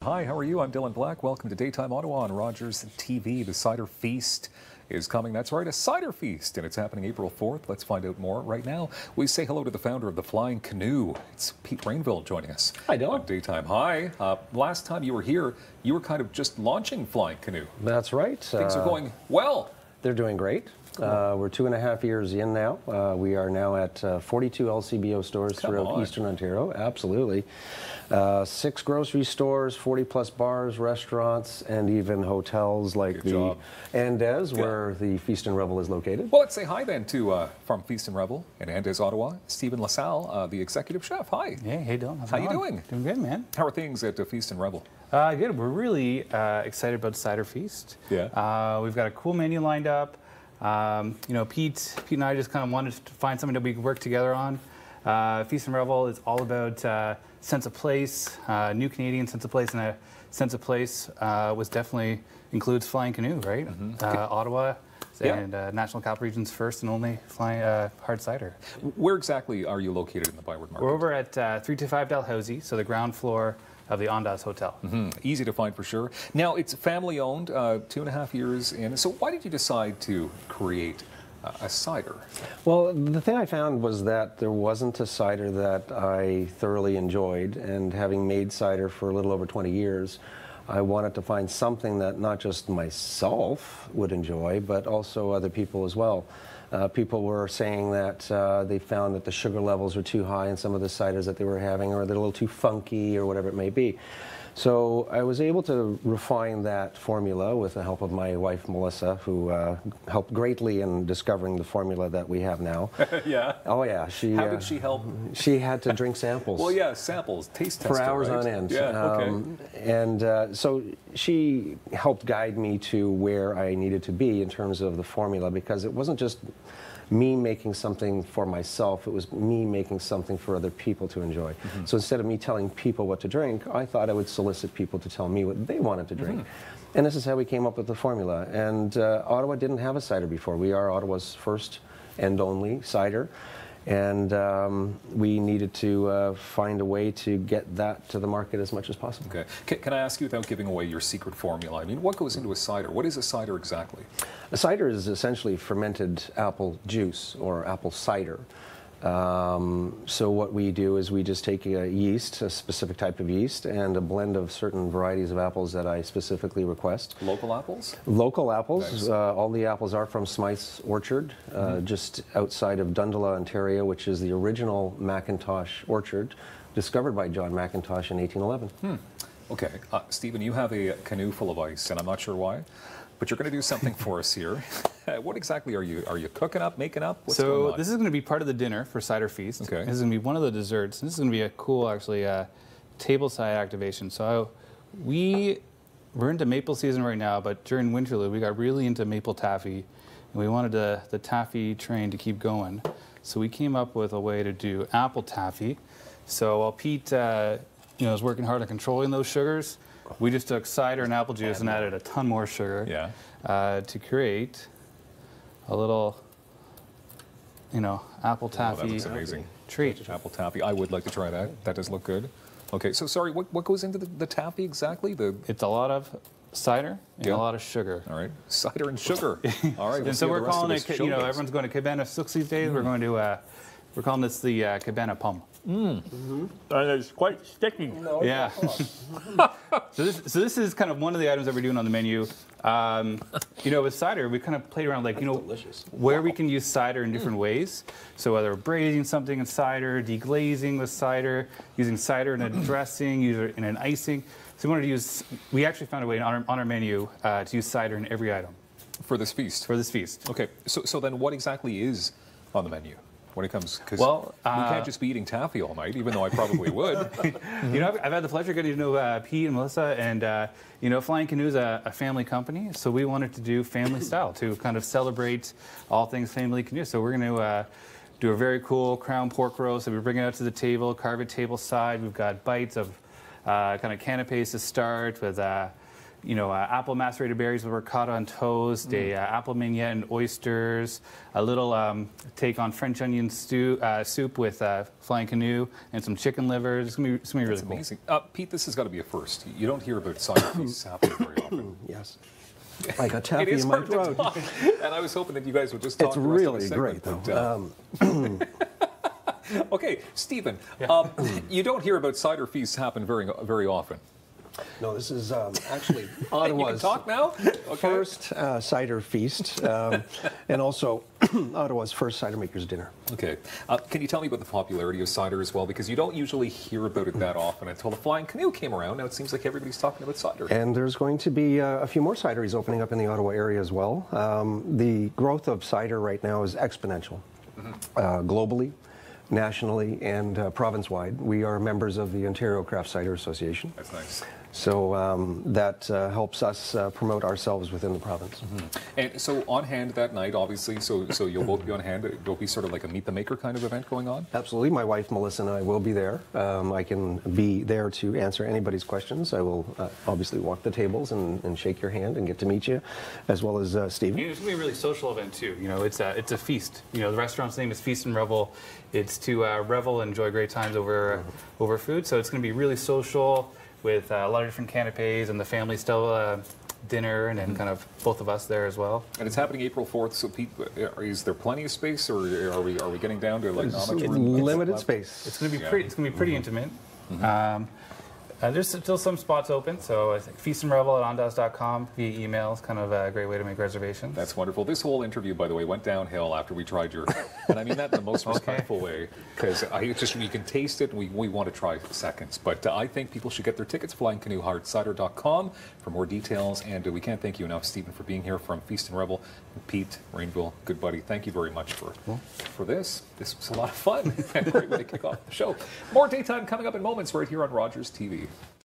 Hi, how are you? I'm Dylan Black. Welcome to Daytime Ottawa on Rogers TV. The Cider Feast is coming. That's right, a Cider Feast, and it's happening April 4th. Let's find out more. Right now, we say hello to the founder of the Flying Canoe. It's Pete Rainville joining us. Hi, Dylan. On Daytime. Hi. Last time you were here, you were kind of just launching Flying Canoe. That's right. Things are going well. They're doing great. Cool. We're 2.5 years in now. We are now at 42 LCBO stores throughout Eastern Ontario. Absolutely. 6 grocery stores, 40+ bars, restaurants, and even hotels like the Andaz, where the Feast and Revel is located. Well, let's say hi then to, from Feast and Revel in Andaz, Ottawa, Stephen LaSalle, the executive chef. Hi. Hey Dylan. How you doing? Doing good, man. How are things at Feast and Revel? Good. We're really excited about Cider Feast. Yeah. We've got a cool menu lined up. You know, Pete and I just kind of wanted to find something that we could work together on. Feast and Revel is all about sense of place, new Canadian sense of place, and a sense of place was definitely includes Flying Canoe, right? Ottawa and National Capital Region's first and only Flying Hard Cider. Where exactly are you located in the Byward Market? We're over at 325 Dalhousie, so the ground floor of the Andaz Hotel. Easy to find for sure. Now, it's family owned, 2.5 years in. So why did you decide to create a cider? Well, the thing I found was that there wasn't a cider that I thoroughly enjoyed, and having made cider for a little over 20 years, I wanted to find something that not just myself would enjoy, but also other people as well. People were saying that they found that the sugar levels were too high in some of the ciders that they were having, or they're a little too funky, or whatever it may be. So I was able to refine that formula with the help of my wife, Melissa, who helped greatly in discovering the formula that we have now. Yeah. Oh, yeah. How did she help? She had to drink samples. Well, yeah, samples, taste tester, for hours right? on end. Yeah, okay. And so she helped guide me to where I needed to be in terms of the formula, because it wasn't just me making something for myself, it was me making something for other people to enjoy. So instead of me telling people what to drink, I thought I would solicit people to tell me what they wanted to drink. And this is how we came up with the formula. And Ottawa didn't have a cider before. We are Ottawa's first and only cider. And we needed to find a way to get that to the market as much as possible. Okay. Can I ask you, without giving away your secret formula, I mean, what goes into a cider? What is a cider exactly? A cider is essentially fermented apple juice or apple cider. So what we do is we just take a yeast, a specific type of yeast, and a blend of certain varieties of apples that I specifically request. Local apples? Local apples. Nice. All the apples are from Smythe's Orchard, just outside of Dundallah, Ontario, which is the original Macintosh orchard, discovered by John Macintosh in 1811. Okay. Stephen, you have a canoe full of ice, and I'm not sure why, but you're going to do something for us here. What exactly are you cooking up, making up? What's going on? This is going to be part of the dinner for Cider Feast. Okay. This is going to be one of the desserts. This is going to be a cool, actually, tableside activation. So we're into maple season right now, but during Winterlude, we got really into maple taffy, and we wanted the taffy train to keep going. So we came up with a way to do apple taffy. So while Pete is working hard on controlling those sugars, we just took cider and apple juice and added a ton more sugar to create a little, apple taffy that looks amazing. treat. Apple taffy. I would like to try that. That does look good. Okay, so sorry, what goes into the taffy exactly? It's a lot of cider and a lot of sugar. All right, cider and sugar. All right. And so we're calling it, everyone's going to Cabana Silks these days. We're going to, we're calling this the Cabana Pum. And it's quite sticky. Yeah. So this is kind of one of the items that we're doing on the menu. With cider, we kind of played around, like, where we can use cider in different ways. So whether we're braising something in cider, deglazing with cider, using cider in a dressing, in an icing. So we actually found a way on our menu to use cider in every item. For this feast? For this feast. Okay, so then what exactly is on the menu when it comes, because we can't just be eating taffy all night, even though I probably would. I've had the pleasure of getting to know Pete and Melissa, and Flying Canoe is a family company, so we wanted to do family style to kind of celebrate all things family canoe. So we're going to do a very cool crown pork roast that we bring it out to the table, carve it table side. We've got bites of kind of canapes to start with apple macerated berries with ricotta on toast, a apple mignonette and oysters, a little take on French onion soup with Flying Canoe, and some chicken livers. It's gonna be really cool. Amazing. Pete, this has got to be a first. You don't hear about cider feasts happening very often. Yes. I got taffy in my hard to throat. talk, and I was hoping that you guys would just talk. It's the rest of the really segment, great, though. Okay, Stephen, you don't hear about cider feasts happen very often. No, this is actually You can Ottawa's talk now? Okay. first cider feast, and also Ottawa's first cider makers dinner. Okay. Can you tell me about the popularity of cider as well? Because you don't usually hear about it that often until the Flying Canoe came around. Now it seems like everybody's talking about cider. And there's going to be a few more cideries opening up in the Ottawa area as well. The growth of cider right now is exponential, globally, nationally, and province-wide. We are members of the Ontario Craft Cider Association. That's nice. So that helps us promote ourselves within the province. And so on hand that night, obviously, so you'll both be on hand. It'll be sort of like a Meet the Maker kind of event going on? Absolutely. My wife, Melissa, and I will be there. I can be there to answer anybody's questions. I will obviously walk the tables and shake your hand and get to meet you, as well as Stephen. It's going to be a really social event, too. It's a feast. The restaurant's name is Feast and Revel. It's to revel and enjoy great times over food. So it's going to be really social, with a lot of different canapes and the family style dinner, and then kind of both of us there as well. And it's happening April 4th. So Pete, is there plenty of space, or are we getting down to like not much room? Limited space. It's going to be pretty. It's going to be pretty intimate. There's still some spots open, so I think Feast and Revel at Andaz.com via email is kind of a great way to make reservations. That's wonderful. This whole interview, by the way, went downhill after we tried your, and I mean that in the most respectful way, because you can taste it, and we want to try seconds. But I think people should get their tickets, flyingcanoehardcider.com for more details. And we can't thank you enough, Stephen, for being here from Feast and Revel. And Pete Rainville, good buddy, thank you very much for this. This was a lot of fun. Great way to kick off the show. More daytime coming up in moments right here on Rogers TV.